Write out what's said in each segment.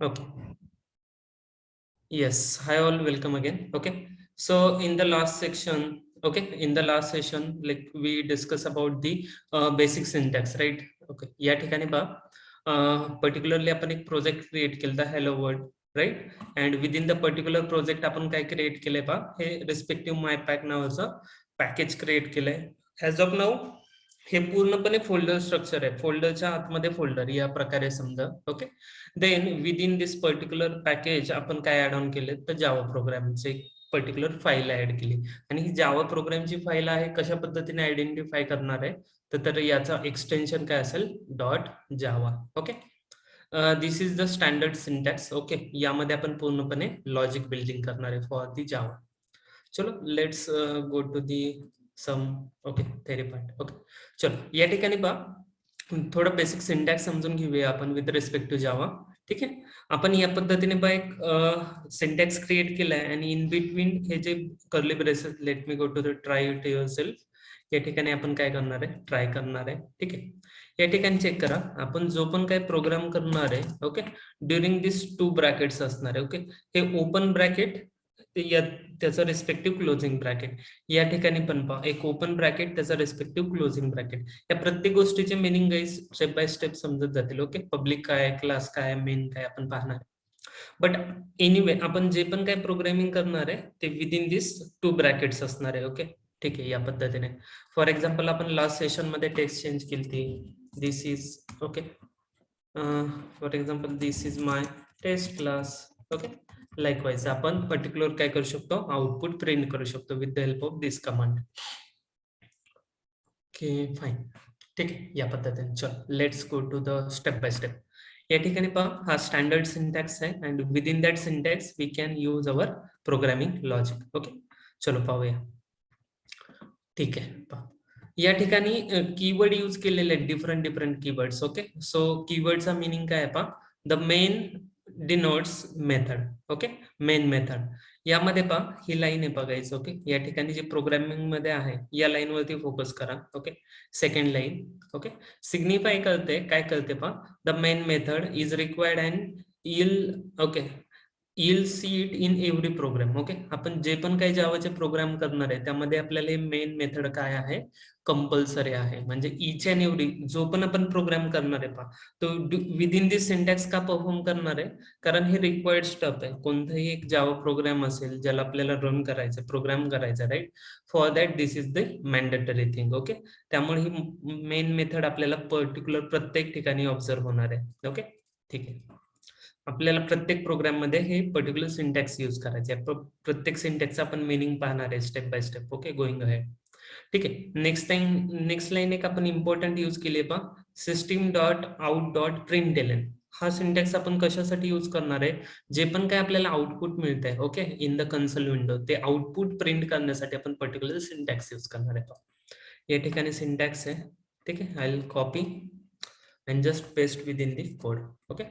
Okay. Yes. Hi all. Welcome again. Okay. So in the last section, in the last session, like we discuss about the basic syntax, right? Okay. या ठिकाणी पहा particularly आपण एक project create केला hello world, right? And within the particular project आपण काय create केलंय पहा हे respective mypack नावाचं पॅकेज क्रिएट केलंय. As of now हे पूर्णपणे फोल्डर स्ट्रक्चर आहे. फोल्डरच्या आतमध्ये फोल्डर या प्रकारे समजा. ओके. देन विदिन दिस पर्टिक्युलर पॅकेज आपण काय ऍड ऑन केले तर जावा प्रोग्रामचे एक पर्टिक्युलर फाईल ऍड केली आणि ही जावा प्रोग्रामची फाईल आहे कशा पद्धतीने आयडेंटिफाय करणार आहे तर याचा एक्सटेन्शन काय असेल dot Java. Okay. This is the standard syntax. Okay. यामध्ये आपण पूर्णपणे लॉजिक बिल्डिंग करणार आहे फॉर दी जावा. चलो let's go to the some okay theory part. Okay. चलो या ठिकाणी पहा थोडं बेसिक सिंटॅक्स समजून घेऊया आपण विथ रिस्पेक्ट टू जावा. ठीक आहे. आपण या पद्धतीने एक सिंटॅक्स क्रिएट केलाय आणि इन बिटवीन हे जे curly braces let me go to the try it yourself या ठिकाणी आपण काय करणार आहे ट्राय करणार आहे. ठीक आहे. या ठिकाणी चेक करा आपण जो पण काय प्रोग्राम करणार आहे ओके ड्युरिंग दिस 2 ब्रॅकेट्स असणार आहे. ओके. हे ओपन ब्रॅकेट त्याचं रिस्पेक्टिव्ह क्लोजिंग ब्रॅकेट या ठिकाणी पण पहा एक ओपन ब्रॅकेट त्याचा रिस्पेक्टिव्ह क्लोजिंग ब्रॅकेट या प्रत्येक गोष्टीचे meaning guys step by step समजत जातील. ओके. पब्लिक काय क्लास काय मेन काय आपण पाहणार. बट एनिवे आपण जे पण काय प्रोग्रामिंग करणार आहे ते विदिन दिस 2 ब्रॅकेट्स असणार आहे. ओके. ठीक आहे. या पद्धतीने फॉर एक्झाम्पल आपण लास्ट सेशन मध्ये टेक्स्ट चेंज केली. This is okay for example this is my test class. Okay. Likewise आपण पर्टिक्युलर काय करू शकतो आउटपुट प्रिंट करू शकतो with the help of this command. Okay fine. ठीक आहे. या पद्धतीने चल let's go to the step by step. या ठिकाणी पहा हा स्टँडर्ड सिंटॅक्स आहे and within that syntax we can use our programming logic. Okay. चलो पाहूया. ठीक आहे. पहा या ठिकाणी कीवर्ड यूज केलेले आहेत डिफरंट कीवर्ड्स. ओके. सो कीवर्डचा मिनिंग काय आहे पहा the main denotes method. Okay. Main method यामध्ये पहा ही लाईन आहे बघायचं. ओके. या ठिकाणी जे प्रोग्रामिंग मध्ये आहे या लाईन वरती फोकस करा. Okay. Second line. Okay. Signify करते काय करते पहा the main method is required and ill okay you'll see it in every program. Okay. आपण जे पण काही जावाचे प्रोग्राम करणार आहे त्यामध्ये आपल्याला मेन मेथड काय आहे कंपल्सरी आहे. म्हणजे इच अँड एव्हरी जो पण आपण प्रोग्राम करणार आहे पहा तो विदिन दिस सिंटॅक्स का परफॉर्म करणार आहे कारण हे रिक्वायर्ड स्टफ आहे. कोणताही एक जावा प्रोग्राम असेल ज्याला आपल्याला रन करायचं प्रोग्राम करायचा right for that this is the mandatory thing. Okay. त्यामुळे ही मेन मेथड आपल्याला पर्टिक्युलर प्रत्येक ठिकाणी ऑब्झर्व होणार आहे. ओके. ठीक आहे. आपल्याला प्रत्येक प्रोग्राम मध्ये हे पर्टिक्युलर सिंटॅक्स यूज करायचे आहे. प्रत्येक सिंटॅक्सचा आपण मिनिंग पाहणार आहे step by step. Okay. Going ahead. ठीक आहे. नेक्स्ट लाईन एक आपण इम्पॉर्टंट यूज केली आहे पहा सिस्टीम डॉट आउट डॉट प्रिंटएलएन. हा सिंटॅक्स आपण कशासाठी यूज करणार आहे जे पण काय आपल्याला आउटपुट मिळत आहे okay in the console window ते आउटपुट प्रिंट करण्यासाठी आपण पर्टिक्युलर सिंटॅक्स यूज करणार आहे. या ठिकाणी सिंटॅक्स आहे. ठीक आहे. I will copy and just paste with in the code. Okay.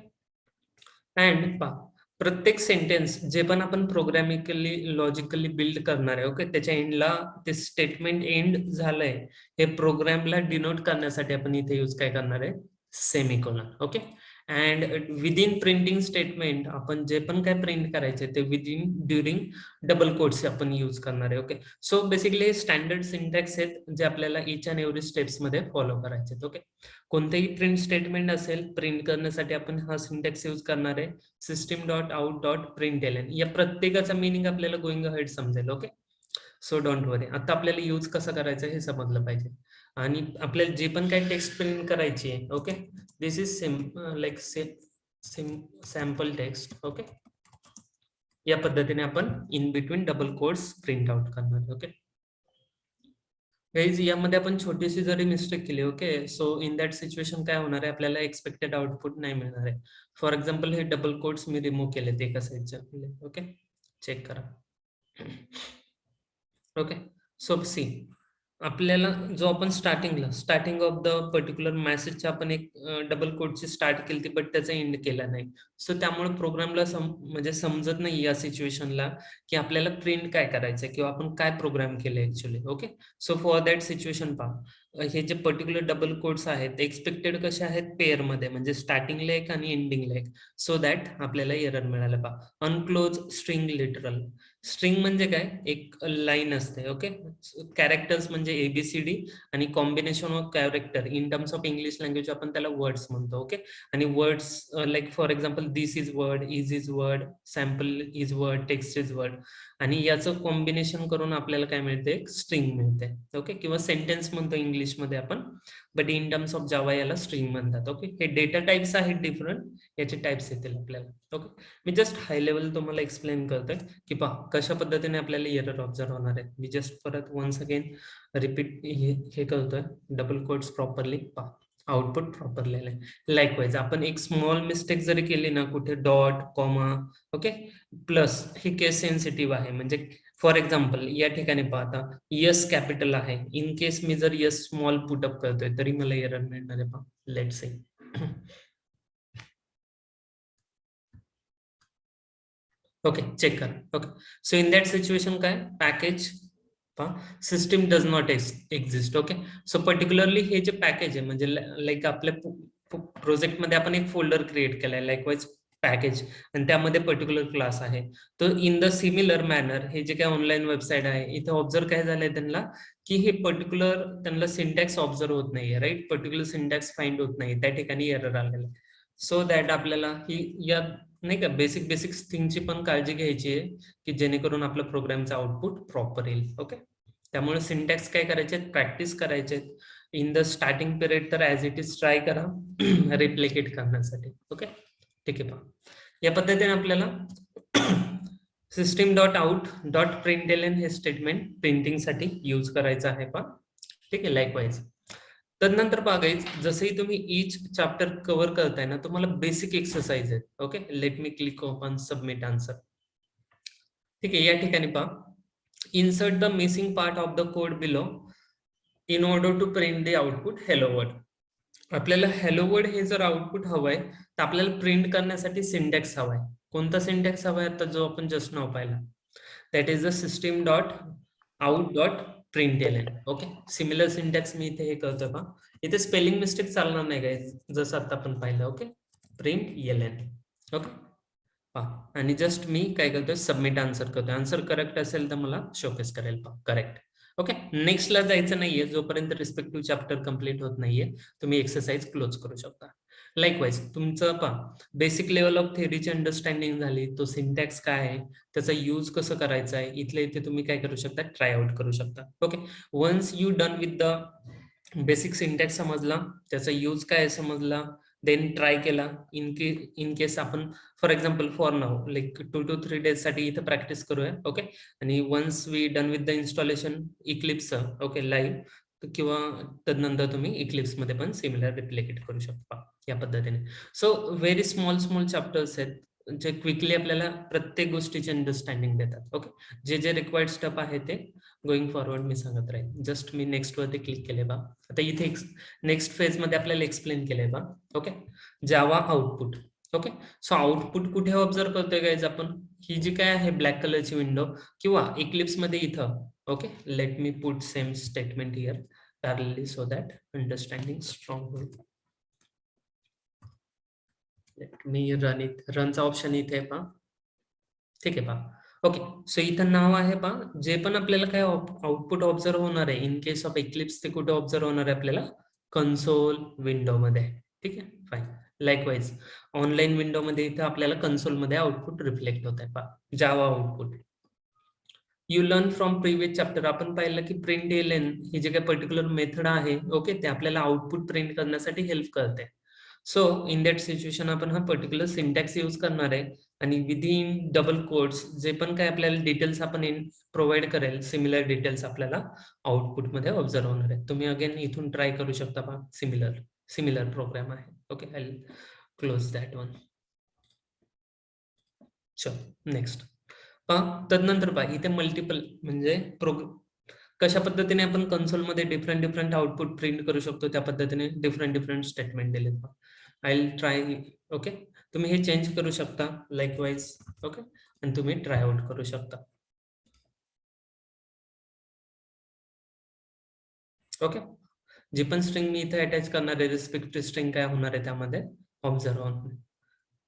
And पहा प्रत्येक सेंटेन्स जे पण आपण प्रोग्रामिकली लॉजिकली बिल्ड करणार आहे ओके त्याच्या एंडला ते स्टेटमेंट एंड झालंय हे प्रोग्रामला डिनोट करण्यासाठी आपण इथे यूज काय करणार आहे semicolon. Okay. And within printing statement आपण जे पण काय प्रिंट करायचे ते विदिन ड्युरिंग डबल कोट्स आपण यूज करणार आहे. Okay. So basically standard syntax आहेत जे आपल्याला इच अँड एव्हरी स्टेप्स मध्ये फॉलो करायचे आहेत. ओके. कोणतेही प्रिंट स्टेटमेंट असेल प्रिंट करण्यासाठी आपण हा सिंटॅक्स यूज करणार आहे सिस्टीम डॉट आउट डॉट प्रिंटएलएन. या प्रत्येकाचा मिनिंग आपल्याला गोइंग अहेड समजेल. ओके. सो डोंट वरी. आता आपल्याला यूज कसं करायचं हे समजलं पाहिजे आणि आपल्याला जे पण काही टेक्स्ट प्रिंट करायची आहे okay this is like sample text. Okay. या पद्धतीने आपण in between double quotes print out करणार. ओके. गाईज यामध्ये आपण छोटीशी जरी मिस्टेक केली okay so in that situation काय होणार आहे आपल्याला एक्सपेक्टेड आउटपुट नाही मिळणार आहे. फॉर एक्झाम्पल हे डबल कोट्स मी रिमूव्ह केले ते एका साईडचे आपले. ओके. चेक करा. ओके. सो सी आपल्याला जो आपण स्टार्टिंग ऑफ द पर्टिक्युलर मेसेजच्या आपण एक डबल कोटची स्टार्ट केली बट त्याचा एंड केला नाही. सो त्यामुळे प्रोग्रामला म्हणजे समजत नाही या सिच्युएशनला की आपल्याला प्रिंट काय करायचंय किंवा आपण काय प्रोग्राम केले actually. Okay. So for that situation पहा हे जे पर्टिक्युलर डबल कोट्स आहेत एक्सपेक्टेड कसे आहेत पेअर मध्ये, म्हणजे स्टार्टिंगला एक आणि एंडिंगला एक, सो दॅट आपल्याला एरर मिळालं. पहा अनक्लोज स्ट्रिंग लिटरल. स्ट्रिंग म्हणजे काय, एक लाईन असते. ओके, कॅरेक्टर्स म्हणजे एबीसीडी आणि combination of character. In terms of English language आपण त्याला वर्ड्स म्हणतो. ओके, आणि words like for example this is word, is word, sample is word, text is word, आणि याचं कॉम्बिनेशन करून आपल्याला काय मिळते, एक स्ट्रिंग मिळते. ओके, किंवा सेंटेन्स म्हणतो इंग्लिश मध्ये आपण, but in terms of Java याला स्ट्रिंग म्हणतात. ओके, हे डेटा टाइप्स आहेत डिफरंट, याचे टाइप्स येतील आपल्याला. ओके, मी जस्ट हाय लेवल तुम्हाला एक्सप्लेन करतोय की पहा कशा पद्धतीने आपल्याला एरर ऑब्झर्व होणार आहे. मी जस्ट परत वन्स अगेन रिपीट हे करतोय, डबल कोट्स प्रॉपरली पहा, आउटपुट प्रॉपर लिहिलंय. लाईकवाईज आपण एक स्मॉल मिस्टेक जरी केली ना, कुठे डॉट कॉमा, ओके, प्लस, हे केस सेन्सिटिव्ह आहे. म्हणजे फॉर एक्झाम्पल या ठिकाणी पाहता यस कॅपिटल आहे, इन केस मी जर यस स्मॉल पुटअप करतोय तरी मला एरर मिळणार आहे. पहा लेट्स से ओके, चेक करा. Okay, so in that situation काय, package system does not exist. Okay, so particularly हे जे पॅकेज आहे, म्हणजे लाईक आपल्या प्रोजेक्टमध्ये आपण एक फोल्डर क्रिएट केलाय लाईकवाईज पॅकेज, आणि त्यामध्ये पर्टिक्युलर क्लास आहे. तर इन द सिमिलर मॅनर हे जे काही ऑनलाईन वेबसाईट आहे, इथे ऑब्झर्व काय झालंय त्यांना, की हे पर्टिक्युलर त्यांना सिंटॅक्स ऑब्झर्व होत नाहीये. राईट, पर्टिक्युलर सिंटॅक्स फाइंड होत नाही, त्या ठिकाणी एरर आलेला आहे. सो दॅट आपल्याला ही या नाही का बेसिक थिंगची पण काळजी घ्यायची आहे, की जेणेकरून आपलं प्रोग्रामचं आउटपुट प्रॉपर येईल. ओके, त्यामुळे सिंटॅक्स काय करायचे, प्रॅक्टिस करायचे इन द स्टार्टिंग पिरियड. तर ऍज इट इज ट्राय करा रिप्लिकेट करण्यासाठी. ओके, ठीक आहे. पहा या पद्धतीने आपल्याला सिस्टीम डॉट आउट डॉट प्रिंटएलएन हे स्टेटमेंट प्रिंटिंग साठी यूज करायचं आहे. पहा ठीक आहे. लाईकवाईज तदनंतर बघायच, जसंही तुम्ही इच चॅप्टर कव्हर करताय ना, तुम्हाला बेसिक एक्सरसाइज आहेत. Okay, let me click on submit answer. ठीक आहे, या ठिकाणी पहा, insert the missing part of the code below in order to print the output hello world. आपल्याला हेलो वर्ड हे जर आउटपुट हवंय तर आपल्याला प्रिंट करण्यासाठी सिंटॅक्स हवाय. कोणता सिंटॅक्स हवाय, आता जो आपण जस्ट नाव पाहिला, that is the system dot out dot println. Okay, similar syntax मी इथे हे करतोय. पहा इथे स्पेलिंग मिस्टेक चालणार नाही काय, जसं आता आपण पाहिलं. Okay, print LN. ओके, पहा आणि जस्ट मी काय करतोय, सबमिट आन्सर करतोय. आन्सर करेक्ट असेल तर मला शोकेस करेल. पहा करेक्ट. ओके, नेक्स्टला जायचं नाहीये जोपर्यंत रिस्पेक्टिव्ह चॅप्टर कम्प्लीट होत नाहीये. तुम्ही एक्सरसाइज क्लोज करू शकता. लाईकवाईज तुमचं पहा बेसिक लेवल ऑफ थेअरीची अंडरस्टँडिंग झाली, तो सिंटॅक्स काय आहे, त्याचा यूज कसं करायचा आहे, इथले इथे तुम्ही काय करू शकता, ट्राय आउट करू शकता. Okay, once you done with the basic syntax समजला, त्याचा यूज काय समजला, देन ट्राय केला. इन केस आपण फॉर एक्झाम्पल फॉर नाव लाईक 2 to 3 days साठी इथे प्रॅक्टिस करूया. ओके, आणि once we done with the installation Eclipse, okay live, किंवा तदनंतर तुम्ही इक्लिप्स मध्ये पण सिमिलर रिप्लिकेट करू शकता या पद्धतीने. सो व्हेरी स्मॉल चॅप्टर्स आहेत जे क्विकली आपल्याला प्रत्येक गोष्टीची अंडरस्टँडिंग देतात. ओके, जे जे रिक्वायर्ड स्टेप आहे ते गोइंग फॉरवर्ड मी सांगत राहील. जस्ट मी नेक्स्ट वरती क्लिक केले. बा आता इथे नेक्स्ट फेज मध्ये आपल्याला एक्सप्लेन केलंय. बा ओके, जावा आउटपुट. ओके, सो आउटपुट कुठे ऑब्झर्व करतोय गाइज आपण, ही जी काय आहे ब्लॅक कलरची विंडो, किंवा इक्लिप्स मध्ये इथं. Okay, let me put same statement here parallelly so that understanding strong होईल. लेट मी रन इट, रनचा ऑप्शन इथे आहे. पहा ठीक आहे. पहा ओके, सो इथं नाव आहे. पहा जे पण आपल्याला काय आउटपुट ऑब्झर्व होणार आहे इन केस ऑफ इक्लिप्स, ते कुठे ऑब्झर्व होणार आहे आपल्याला, कन्सोल विंडो मध्ये. ठीक आहे, फाईन. लाईकवाईज ऑनलाईन विंडो मध्ये इथं आपल्याला कन्सोल मध्ये आउटपुट रिफ्लेक्ट होत आहे. पहा Java output. You learn from previous chapter, आपण पाहिलं की प्रिंट एलएन ही जे काही पर्टिक्युलर मेथड आहे, ओके, ते आपल्याला आउटपुट प्रिंट करण्यासाठी हेल्प करते. सो इन दॅट सिच्युएशन आपण हा पर्टिक्युलर सिंटॅक्स यूज करणार आहे, आणि विदिन डबल कोट्स जे पण काय आपल्याला डिटेल्स आपण प्रोव्हाइड करेल, सिमिलर डिटेल्स आपल्याला आउटपुट मध्ये ऑब्झर्व होणार आहे. तुम्ही अगेन इथून ट्राय करू शकता. पहा सिमिलर प्रोग्राम आहे. Okay, I close that one. चल नेक्स्ट. तदनंतर पहा इथे मल्टिपल म्हणजे कशा पद्धतीने आपण कन्सोल मध्ये डिफरंट आउटपुट प्रिंट करू शकतो, त्या पद्धतीने डिफरंट स्टेटमेंट दिलेत. I will try. ओके, तुम्ही हे चेंज करू शकता लाईकवाईज. ओके, आणि तुम्ही ट्राय आउट करू शकता. ओके, जी पण स्ट्रिंग मी इथे अटॅच करणार आहे रिस्पेक्टिव्ह स्ट्रिंग काय होणार आहे त्यामध्ये ऑब्झर्व ऑन.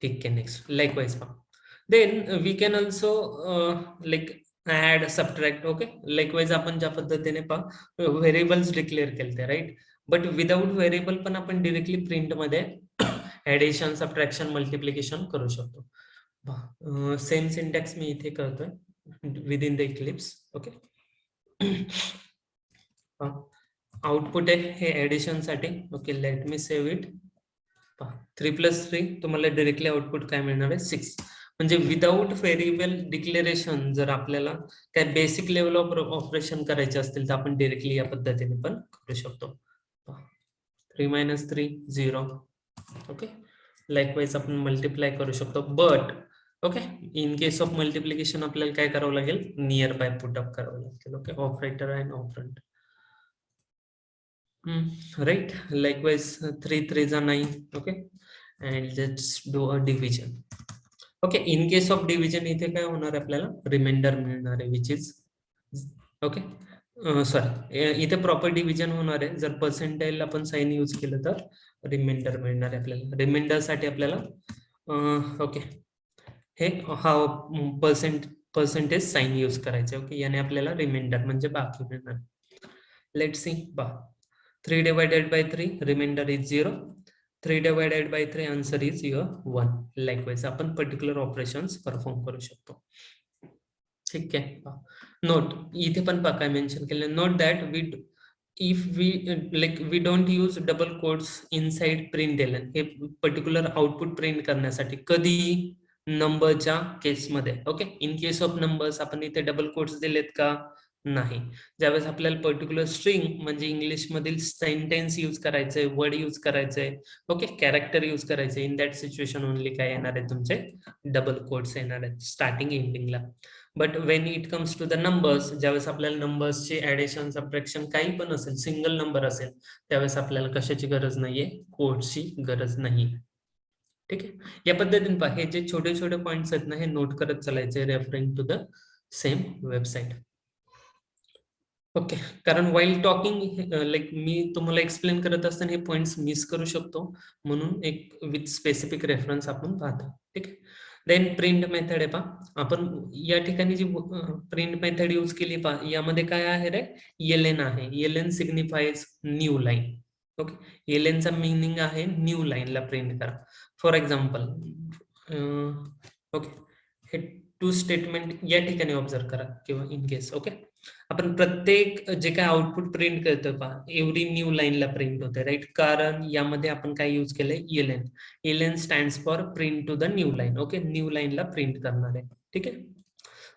ठीक आहे, नेक्स्ट लाईकवाईज पहा. Then we can also like add subtract. Okay, likewise आपण ज्या पद्धतीने पहा व्हेरिएबल्स डिक्लेअर केले राईट, बट विदाउट व्हेरिएबल पण आपण डिरेक्टली प्रिंट मध्ये ऍडिशन सबट्रॅक्शन मल्टिप्लिकेशन करू शकतो. सेम सिंटॅक्स मी इथे करतोय with in the Eclipse. Okay, output आहे हे ऍडिशन साठी. Okay, let me save it. 3+3 तुम्हाला डायरेक्टली आउटपुट काय मिळणार आहे 6. म्हणजे विदाउट व्हेरिएबल डिक्लेरेशन जर आपल्याला काय बेसिक लेवल ऑफ ऑपरेशन करायचे असतील तर आपण डायरेक्टली या पद्धतीने पण करू शकतो. 3 - 3 0. ओके, लाईकवाईज आपण मल्टिप्लाय करू शकतो, but okay in case of multiplication आपल्याला काय करावं लागेल नियर बाय पुटअप करावं लागेल. Okay, operator and operand. Right, likewise 3 3s are 9. Okay, and let's do a division. Okay, in case of division इथे काय होणार आपल्याला रिमाइंडर मिळणार आहे विच इज ओके सॉरी इथे प्रॉपर डिव्हिजन होणार आहे. जर पर्सेंटाईल आपण साइन यूज केलं तर रिमाइंडर मिळणार आहे आपल्याला. रिमाइंडर साठी आपल्याला ओके हे हा पर्सेंटेज साइन यूज करायचे. ओके, याने आपल्याला रिमाइंडर म्हणजे बाकी मिळणार. लेट सी बा 3 divided by 3 remainder is 0. 3 divided by 3 answer is your 1. Likewise आपण पर्टिक्युलर ऑपरेशन्स परफॉर्म करू शकतो. ठीक आहे, नोट इथे पण काय मेन्शन केलं, note that we don't use double quotes inside print ln. हे पर्टिक्युलर आउटपुट प्रिंट करण्यासाठी कधी नंबरच्या केसमध्ये. Okay, in case of numbers आपण इथे डबल कोड्स दिलेत का नाही. ज्यावेळेस आपल्याला पर्टिक्युलर स्ट्रिंग म्हणजे इंग्लिश मधील सेंटेन्स यूज करायचंय, वर्ड यूज करायचंय, ओके कॅरेक्टर यूज करायचंय, इन दॅट सिच्युएशन ओनली काय येणार आहे तुमचे डबल कोट्स येणार आहेत स्टार्टिंग एंडिंगला. But when it comes to the numbers, ज्यावेळेस आपल्याला नंबर्सचे ऍडिशन सबट्रॅक्शन काही पण असेल, सिंगल नंबर असेल, त्यावेळेस आपल्याला कशाची गरज नाहीये, कोडची गरज नाही. ठीक आहे, या पद्धतीने पहा हे जे छोटे छोटे पॉइंट्स आहेत ना हे नोट करत चालायचे referring to the same website. Okay, कारण वाईल टॉकिंग लाईक मी तुम्हाला एक्सप्लेन करत असताना हे पॉइंट्स मिस करू शकतो, म्हणून एक विथ स्पेसिफिक रेफरन्स आपण पाहतो. ठीक आहे, देन प्रिंट मेथड आहे पहा. आपण या ठिकाणी जी प्रिंट मेथड यूज केली पहा, यामध्ये काय आहे रे एलएन आहे. Ln signifies new line. Okay, एलएनचा मिनिंग आहे न्यू लाईनला प्रिंट करा. फॉर एक्झाम्पल ओके हे टू स्टेटमेंट या ठिकाणी ऑब्झर्व करा किंवा इन केस. ओके, आपण प्रत्येक जे काय आउटपुट प्रिंट करतो पहा एव्हरी न्यू लाईनला प्रिंट होते राईट, कारण यामध्ये आपण काय यूज केलंय LN. LN stands for print to the new line. Okay, new लाईनला प्रिंट करणार आहे. ठीक आहे,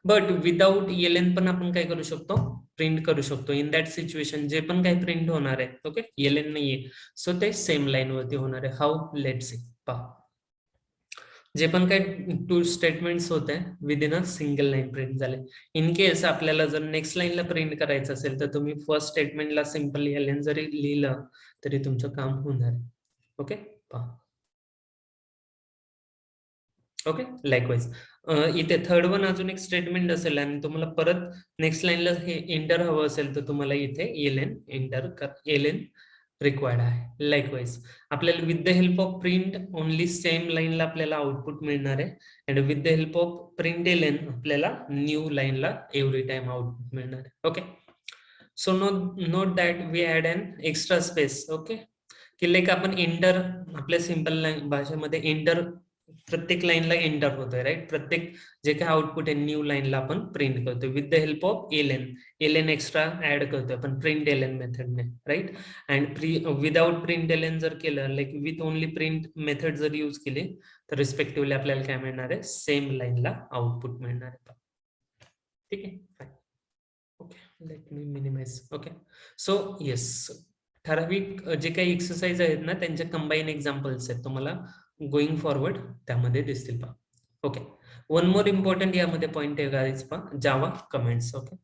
बट विदाउट एलएन पण आपण काय करू शकतो प्रिंट करू शकतो. इन दॅट सिच्युएशन जे पण काही प्रिंट होणार आहे ओके एलएन नाहीये, सो ते सेम लाईन वरती होणार आहे. हाऊ, लेट सी पहा. जे पण काही टू स्टेटमेंट्स होते with in a single line print झाले. इन केस आपल्याला जर नेक्स्ट लाईनला प्रिंट करायचं असेल तर तुम्ही फर्स्ट स्टेटमेंटला सिंपल एलएन जरी लिहिलं तरी तुमचं काम होणार आहे. ओके, पहा. ओके, लाईकवाईज इथे थर्ड वन अजून एक स्टेटमेंट असेल आणि तुम्हाला परत नेक्स्ट लाईनला हे एंटर हवं असेल तर तुम्हाला इथे एलएन एलएन रिक्वायर्ड आहे. लाईकवाईज आपल्याला with the help of print only same लाईनला आपल्याला आउटपुट मिळणार आहे, and with the help of print LN आपल्याला न्यू लाईनला एव्हरी टाइम आउटपुट मिळणार आहे. Okay, so note that we add an extra space. Okay, की लाईक आपण एंटर आपल्या सिंपल भाषेमध्ये एंटर प्रत्येक लाईनला एंटर होतोय राईट. प्रत्येक जे काय आउटपुट आहे न्यू लाईनला आपण प्रिंट करतोय with the help of ln. Ln extra add करतोय आपण प्रिंट एलएन मेथडने right. And without print ln जर केलं like with only print method जर यूज केली तर रिस्पेक्टिव्हली आपल्याला काय मिळणार आहे सेम लाईनला आउटपुट मिळणार आहे. ठीक आहे, okay let me minimize. Okay, so yes ठराविक जे काही एक्सरसाइज आहेत ना त्यांच्या कंबाईन एक्झाम्पल्स आहेत तुम्हाला गोइंग फॉरवर्ड त्यामध्ये दिसतील पहा. ओके, वन मोर इम्पॉर्टंट यामध्ये पॉइंट आहे गाईज पहा, जावा कमेंट्स. ओके,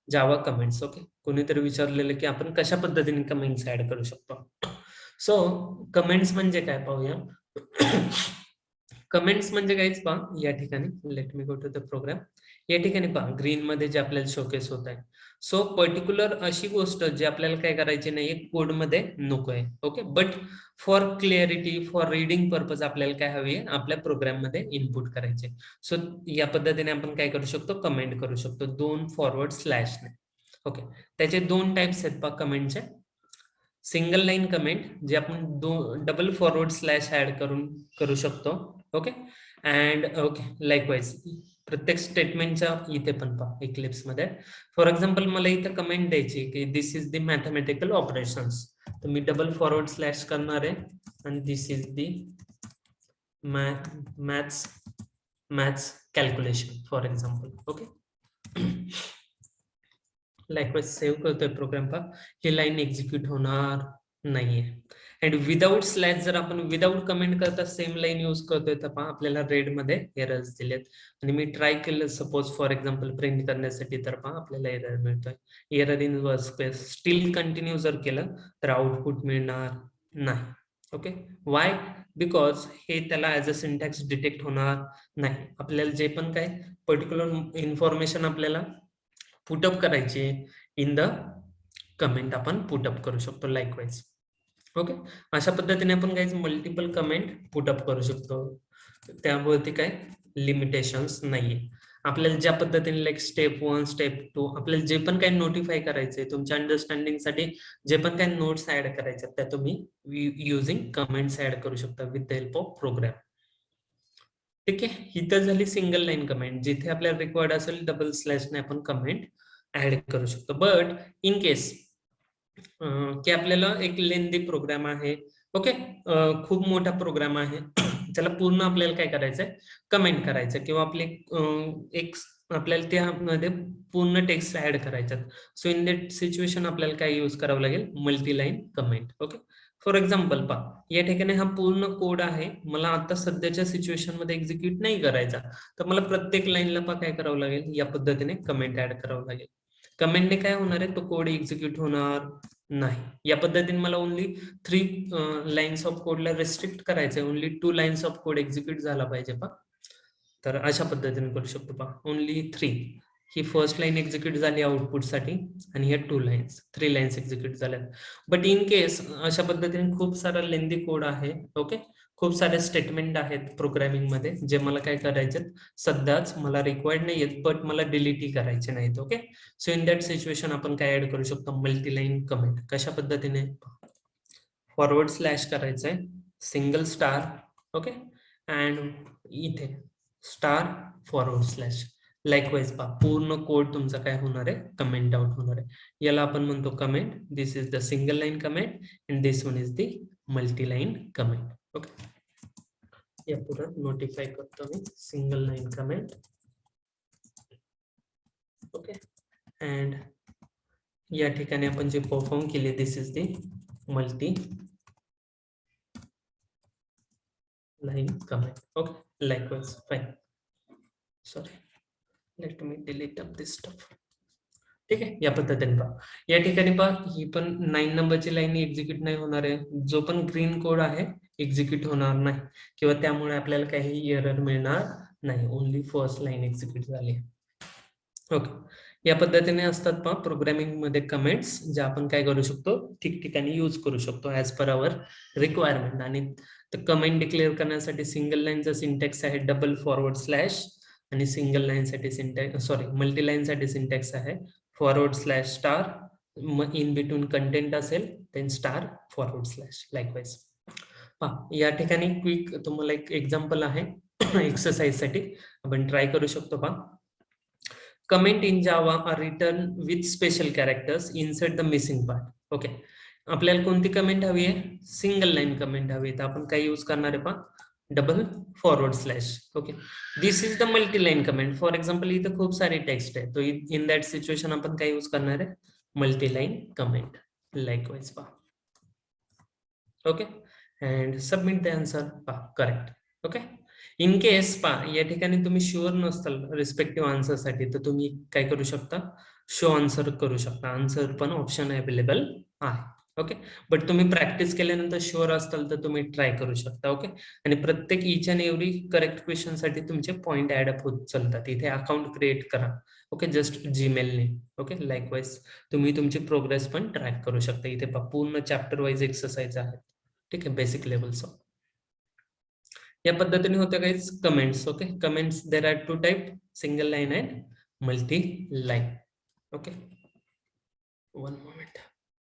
जावा कमेंट्स. ओके, कोणीतरी विचारलेलं की आपण कशा पद्धतीने कमेंट्स ऍड करू शकतो. सो कमेंट्स म्हणजे काय पाहूया. कमेंट्स म्हणजे काहीच पहा या ठिकाणी let me go to the program. या ठिकाणी पहा ग्रीन मध्ये जे आपल्याला शोकेस होत आहे सो पर्टिक्युलर अशी गोष्ट जी आपल्याला काय करायची नाहीये कोडमध्ये नको आहे. Okay, but for clarity, for reading purpose आपल्याला काय हवी आहे, आपल्या प्रोग्राममध्ये इनपुट करायचे. सो या पद्धतीने आपण काय करू शकतो, कमेंट करू शकतो 2 फॉरवर्ड स्लॅशने. ओके, त्याचे 2 टाइप्स आहेत पहा कमेंटचे. सिंगल लाईन कमेंट जे आपण डबल फॉरवर्ड स्लॅश ऍड करून करू शकतो. ओके, अँड ओके लाईकवाईज प्रत्येक स्टेटमेंटच्या इथे पण पहा इक्लिप्स मध्ये. फॉर एक्झाम्पल मला इथे कमेंट द्यायची की this is the mathematical operations, तर मी डबल फॉरवर्ड स्लॅश करणार आहे आणि this is the maths calculation for example. Okay, likewise save करतोय प्रोग्राम पहा, ही लाईन एक्झिक्यूट होणार नाहीये. अँड विदाउट स्लॅश जर आपण विदाउट कमेंट करता सेम लाईन यूज करतोय तर पहा आपल्याला रेड मध्ये एरर्स दिलेत. आणि मी ट्राय केलं सपोज फॉर एक्झाम्पल प्रिंट करण्यासाठी तर पहा आपल्याला एरर मिळतोय, error in workspace. Steel continue जर केलं तर आउटपुट मिळणार नाही. Okay, Y? बिकॉज हे त्याला ऍज अ सिंटॅक्स डिटेक्ट होणार नाही. आपल्याला जे पण काय पर्टिक्युलर इन्फॉर्मेशन आपल्याला पुटअप करायची इन द कमेंट आपण पुटअप करू शकतो लाईकवाईज. ओके, अशा पद्धतीने आपण काही मल्टिपल कमेंट पुटअप करू शकतो. त्यावरती काय लिमिटेशन्स नाहीये. आपल्याला ज्या पद्धतीने लाईक स्टेप 1 स्टेप 2 आपल्याला जे पण काही नोटिफाय करायचंय तुमच्या अंडरस्टँडिंग साठी, जे पण काही नोट्स ऍड करायचे त्या तुम्ही युझिंग कमेंट्स ऍड करू शकता with the help of program. ठीक आहे, ही तर झाली सिंगल लाईन कमेंट. जिथे आपल्याला रिक्वायर्ड असेल डबल स्लॅशने आपण कमेंट ऍड करू शकतो. बट इन केस की आपल्याला एक लेंदी प्रोग्राम आहे, ओके, खूप मोठा प्रोग्राम आहे, त्याला पूर्ण आपल्याला काय करायचंय, कमेंट करायचं, किंवा आपले एक आपल्याला त्यामध्ये पूर्ण टेक्स्ट ऍड करायच्यात. सो इन दॅट सिच्युएशन आपल्याला काय यूज करावं लागेल, multiline comment. Okay, for example पहा या ठिकाणी हा पूर्ण कोड आहे, मला आता सध्याच्या सिच्युएशन मध्ये एक्झिक्यूट नाही करायचा, तर मला प्रत्येक लाईनला पहा काय करावं लागेल, या पद्धतीने कमेंट ऍड करावं लागेल. कमेंटने काय होणार आहे, तो कोड एक्झिक्यूट होणार नाही. या पद्धतीने मला ओनली 3 लाईन्स ऑफ कोडला रेस्ट्रिक्ट करायचंय, only 2 lines of code execute झाला पाहिजे पहा. तर अशा पद्धतीने करू शकतो पहा, ओनली 3. ही फर्स्ट लाईन एक्झिक्यूट झाली आउटपुट साठी आणि ह्या 3 लाईन्स एक्झिक्यूट झाल्या. बट इन केस अशा पद्धतीने खूप सारा लेंदी कोड आहे, ओके, खूप सारे स्टेटमेंट आहेत प्रोग्रामिंग मध्ये जे मला काय करायचे सध्याच मला रिक्वायर्ड नाहीयेत, बट मला डिलीटही करायचे नाहीत. Okay, so in that situation आपण काय ऍड करू शकतो, मल्टीलाईन कमेंट. कशा पद्धतीने, फॉरवर्ड स्लॅश करायचंय, सिंगल स्टार, ओके, अँड इथे स्टार फॉरवर्ड स्लॅश. लाईकवाईज पहा पूर्ण कोड तुमचा काय होणार आहे, कमेंट आउट होणार आहे. याला आपण म्हणतो comment. This is the single line comment and this one is the multi line comment. Okay, या पुढे नोटिफाय करतो मी single line comment. Okay, and या ठिकाणी आपण जे परफॉर्म केले this is the multi line comment. Okay, likewise fine, sorry, let me delete up this stuff. ठीक आहे, या पद्धतीने पहा या ठिकाणी पहा ही पण 9 नंबरची लाईन एक्झिक्यूट नाही होणार आहे, जो पण ग्रीन कोड आहे एक्झिक्यूट होणार नाही, किंवा त्यामुळे आपल्याला काही एरर मिळणार नाही, ओनली फर्स्ट लाईन एक्झिक्यूट झाली. ओके, या पद्धतीने असतात पहा प्रोग्रामिंग मध्ये कमेंट्स, जे आपण काय करू शकतो ठिकठिकाणी यूज करू शकतो ऍज पर आवर रिक्वायरमेंट. आणि कमेंट डिक्लेअर करण्यासाठी सिंगल लाईनचा सिंटॅक्स आहे डबल फॉरवर्ड स्लॅश, आणि सिंगल लाईन साठी सिंटॅक्स मल्टी लाईन साठी सिंटॅक्स आहे forward slash star, in between content असेल then star forward slash. Likewise पहा या ठिकाणी क्विक तुम्हाला एक एक्झाम्पल आहे एक्सरसाइज साठी, आपण ट्राय करू शकतो. पहा, comment in Java are written with special characters inside the missing part. Okay, आपल्याला कोणती कमेंट हवी आहे, सिंगल लाईन कमेंट हवी आहे, तर आपण काय यूज करणार आहे पहा, double forward slash. Okay, this is the multi line comment. For example इथं खूप सारी टेक्स्ट आहे, तो इन दॅट सिच्युएशन आपण काय यूज करणार आहे, मल्टी लाईन कमेंट. लाईकवाईज पहा. Okay, and submit the answer. पहा करेक्ट. ओके, इन केस पहा या ठिकाणी तुम्ही शुअर नसताल रिस्पेक्टिव्ह आन्सर साठी, तर तुम्ही काय करू शकता, शो आन्सर करू शकता. आन्सर पण ऑप्शन अवेलेबल आहे. ओके. बट तुम्ही प्रॅक्टिस केल्यानंतर शुअर असताल तर तुम्ही ट्राय करू शकता. ओके. आणि प्रत्येक each and every correct question साठी तुमचे पॉईंट ऍड अप होत चालतात. इथे अकाउंट क्रिएट करा. ओके, जस्ट जीमेलने. ओके, लाईकवाईज तुम्ही तुमची प्रोग्रेस पण ट्रॅक करू शकता. इथे पूर्ण चॅप्टर वाईज एक्सरसाइज आहे. ठीक आहे, बेसिक लेवलचं. या पद्धतीने होत्या काहीच comments. Okay, comments there are two type, single line and multi line. Okay, one moment.